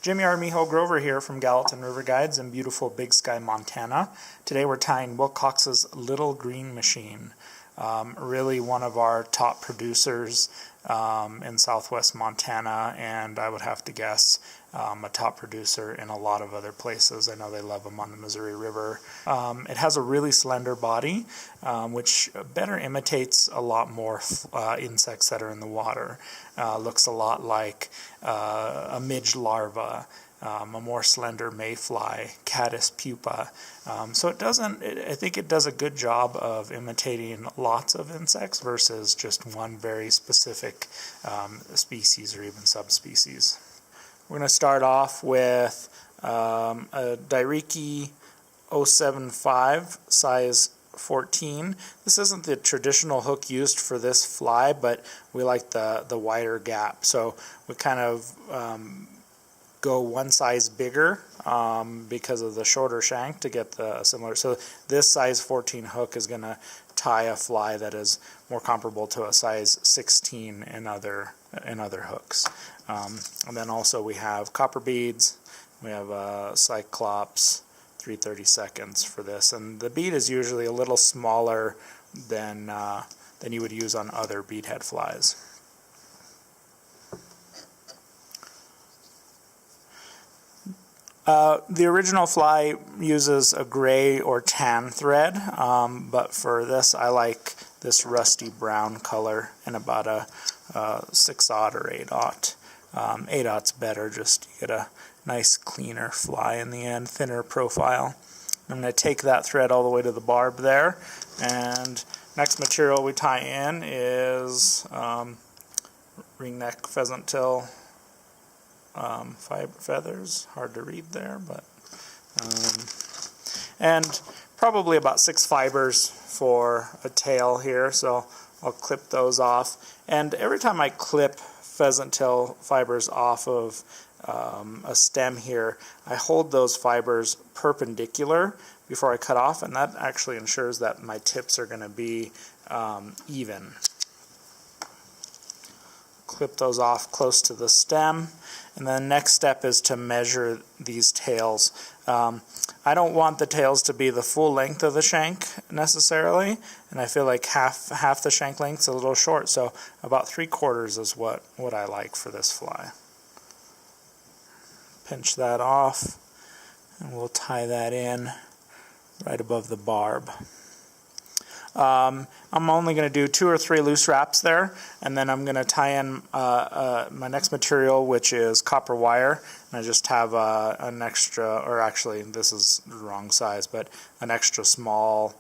Jimmy Armijo Grover here from Gallatin River Guides in beautiful Big Sky, Montana. Today we're tying Wilcox's Little Green Machine. Really one of our top producers in southwest Montana, and I would have to guess a top producer in a lot of other places. I know they love them on the Missouri River. It has a really slender body, which better imitates a lot more insects that are in the water. Looks a lot like a midge larva, a more slender mayfly, caddis pupa. So I think it does a good job of imitating lots of insects versus just one very specific species or even subspecies. We're going to start off with a Dai-Riki 075 size 14. This isn't the traditional hook used for this fly, but we like the wider gap. So we kind of go one size bigger because of the shorter shank to get the similar. So this size 14 hook is going to tie a fly that is more comparable to a size 16 in other hooks. And then also we have copper beads, we have Cyclops 3/32 for this, and the bead is usually a little smaller than you would use on other beadhead flies. The original fly uses a gray or tan thread, but for this I like this rusty brown color and about a 6/0 or 8/0. 8/0's better, just to get a nice cleaner fly in the end, thinner profile. I'm going to take that thread all the way to the barb there, and next material we tie in is Ringneck pheasant tail feathers, hard to read there, but and probably about 6 fibers for a tail here, so I'll clip those off. And every time I clip pheasant tail fibers off of a stem here, I hold those fibers perpendicular before I cut off, and that actually ensures that my tips are going to be even. Clip those off close to the stem, and then the next step is to measure these tails. I don't want the tails to be the full length of the shank necessarily, and I feel like half the shank length is a little short, so about 3/4 is what I like for this fly. Pinch that off, and we'll tie that in right above the barb. I'm only going to do 2 or 3 loose wraps there, and then I'm going to tie in my next material, which is copper wire. And I just have an extra, or actually this is the wrong size, but an extra small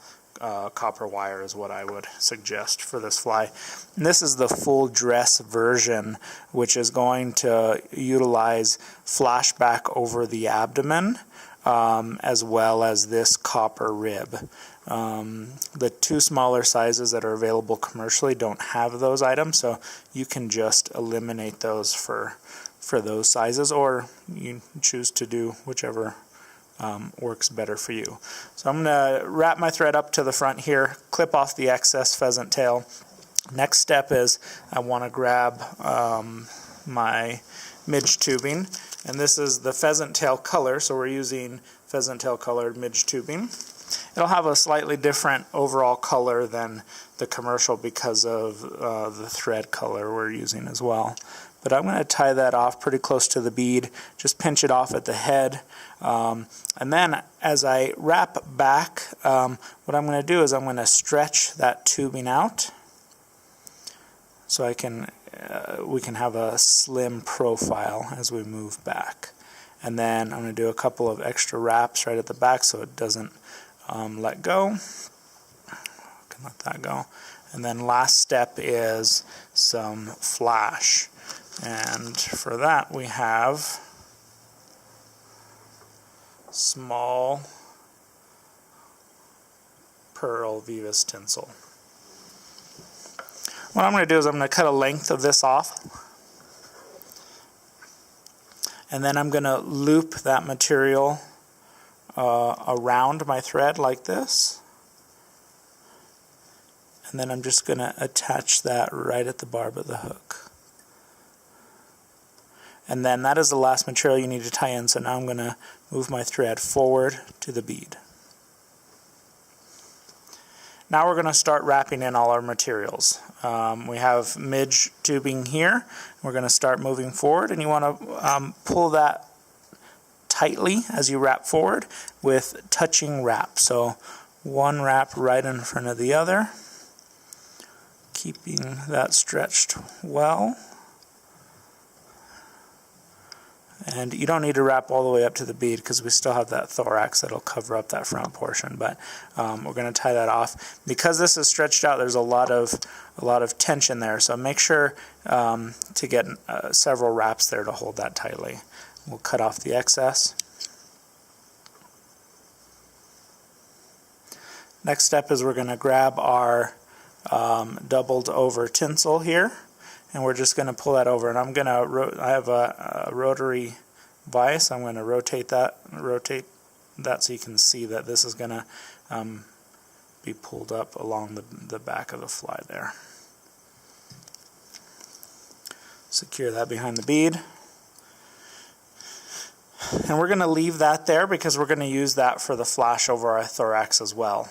copper wire is what I would suggest for this fly. And this is the full dress version, which is going to utilize flashback over the abdomen, as well as this copper rib. The 2 smaller sizes that are available commercially don't have those items, so you can just eliminate those for those sizes, or you choose to do whichever works better for you. So I'm going to wrap my thread up to the front here, clip off the excess pheasant tail. Next step is I want to grab my midge tubing, and this is the pheasant tail color, so we're using pheasant tail colored midge tubing. It'll have a slightly different overall color than the commercial because of the thread color we're using as well. But I'm going to tie that off pretty close to the bead, just pinch it off at the head. And then as I wrap back, what I'm going to do is I'm going to stretch that tubing out so we can have a slim profile as we move back. And then I'm going to do a couple of extra wraps right at the back so it doesn't let go. Can let that go. And then last step is some flash. And for that we have small pearl Vivus tinsel. What I'm going to do is I'm going to cut a length of this off, and then I'm going to loop that material around my thread like this, and then I'm just going to attach that right at the barb of the hook. And then that is the last material you need to tie in, so now I'm going to move my thread forward to the bead. Now we're going to start wrapping in all our materials. We have midge tubing here. We're going to start moving forward, and you want to pull that tightly as you wrap forward with touching wrap. So one wrap right in front of the other, keeping that stretched well. And you don't need to wrap all the way up to the bead because we still have that thorax that'll cover up that front portion, but we're going to tie that off. Because this is stretched out, there's a lot of tension there, so make sure to get several wraps there to hold that tightly. We'll cut off the excess. Next step is we're going to grab our doubled over tinsel here, and we're just going to pull that over. And I'm going to, I have a rotary vise. I'm going to rotate that so you can see that this is going to be pulled up along the back of the fly there. Secure that behind the bead. And we're going to leave that there because we're going to use that for the flash over our thorax as well.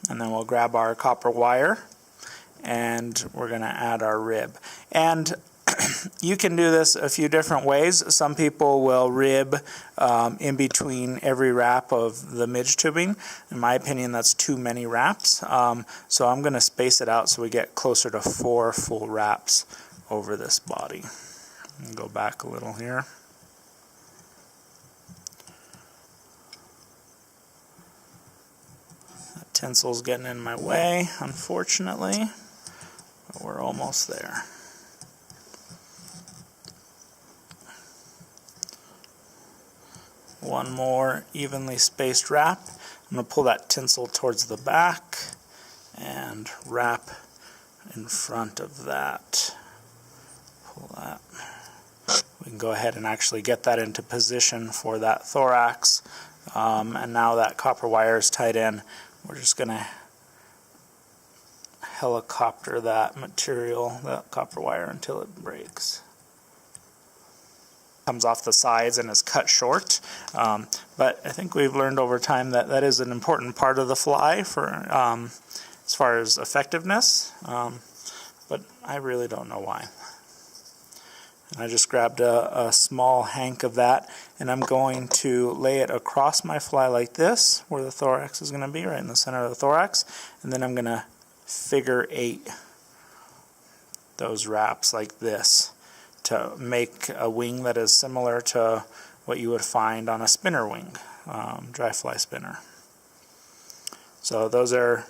And then we'll grab our copper wire, and we're going to add our rib. And you can do this a few different ways. Some people will rib in between every wrap of the midge tubing. In my opinion, that's too many wraps. So I'm going to space it out so we get closer to 4 full wraps over this body. And go back a little here. That tinsel's getting in my way, unfortunately. But we're almost there. One more evenly spaced wrap. I'm going to pull that tinsel towards the back and wrap in front of that. Pull that. We can go ahead and actually get that into position for that thorax. And now that copper wire is tied in, we're just going to helicopter that material, that copper wire, until it breaks. Comes off the sides and is cut short, but I think we've learned over time that that is an important part of the fly for as far as effectiveness, but I really don't know why. And I just grabbed a small hank of that, and I'm going to lay it across my fly like this, where the thorax is going to be, right in the center of the thorax, and then I'm going to figure 8 those wraps like this to make a wing that is similar to what you would find on a spinner wing, dry fly spinner. So those are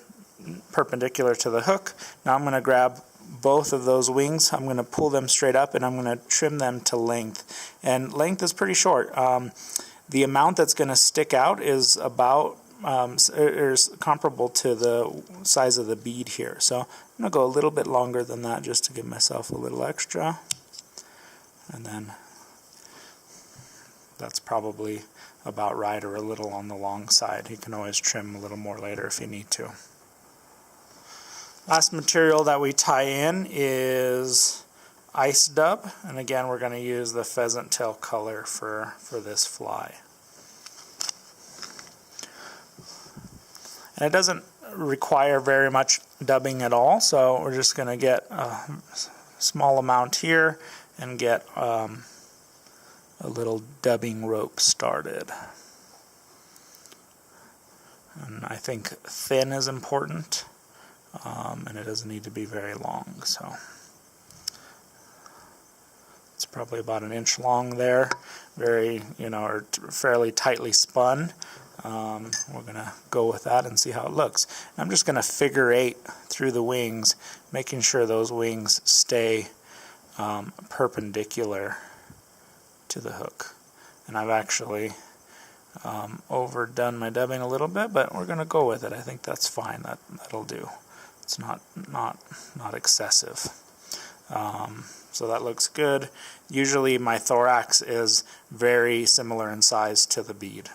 perpendicular to the hook. Now I'm going to grab both of those wings, I'm going to pull them straight up, and I'm going to trim them to length. And length is pretty short. The amount that's going to stick out is about is comparable to the size of the bead here. So I'm going to go a little bit longer than that just to give myself a little extra. And then that's probably about right, or a little on the long side. You can always trim a little more later if you need to. Last material that we tie in is ice dub, and again we're going to use the pheasant tail color for this fly. And it doesn't require very much dubbing at all, so we're just going to get a small amount here and get a little dubbing rope started. And I think thin is important, and it doesn't need to be very long, so it's probably about 1 inch long there, very, or fairly tightly spun. We're going to go with that and see how it looks. And I'm just going to figure 8 through the wings, making sure those wings stay perpendicular to the hook. And I've actually overdone my dubbing a little bit, but we're going to go with it. I think that's fine. That'll do. It's not excessive. So that looks good. Usually my thorax is very similar in size to the bead.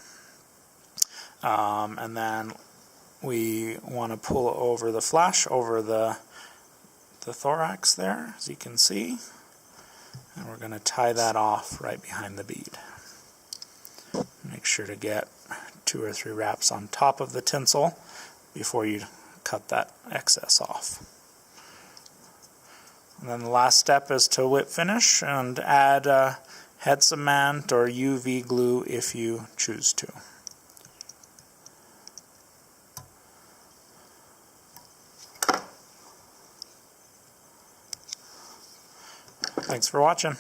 And then we want to pull over the flash over the thorax there, as you can see. And we're going to tie that off right behind the bead. Make sure to get 2 or 3 wraps on top of the tinsel before you cut that excess off. And then the last step is to whip finish and add head cement or UV glue if you choose to. Thanks for watching.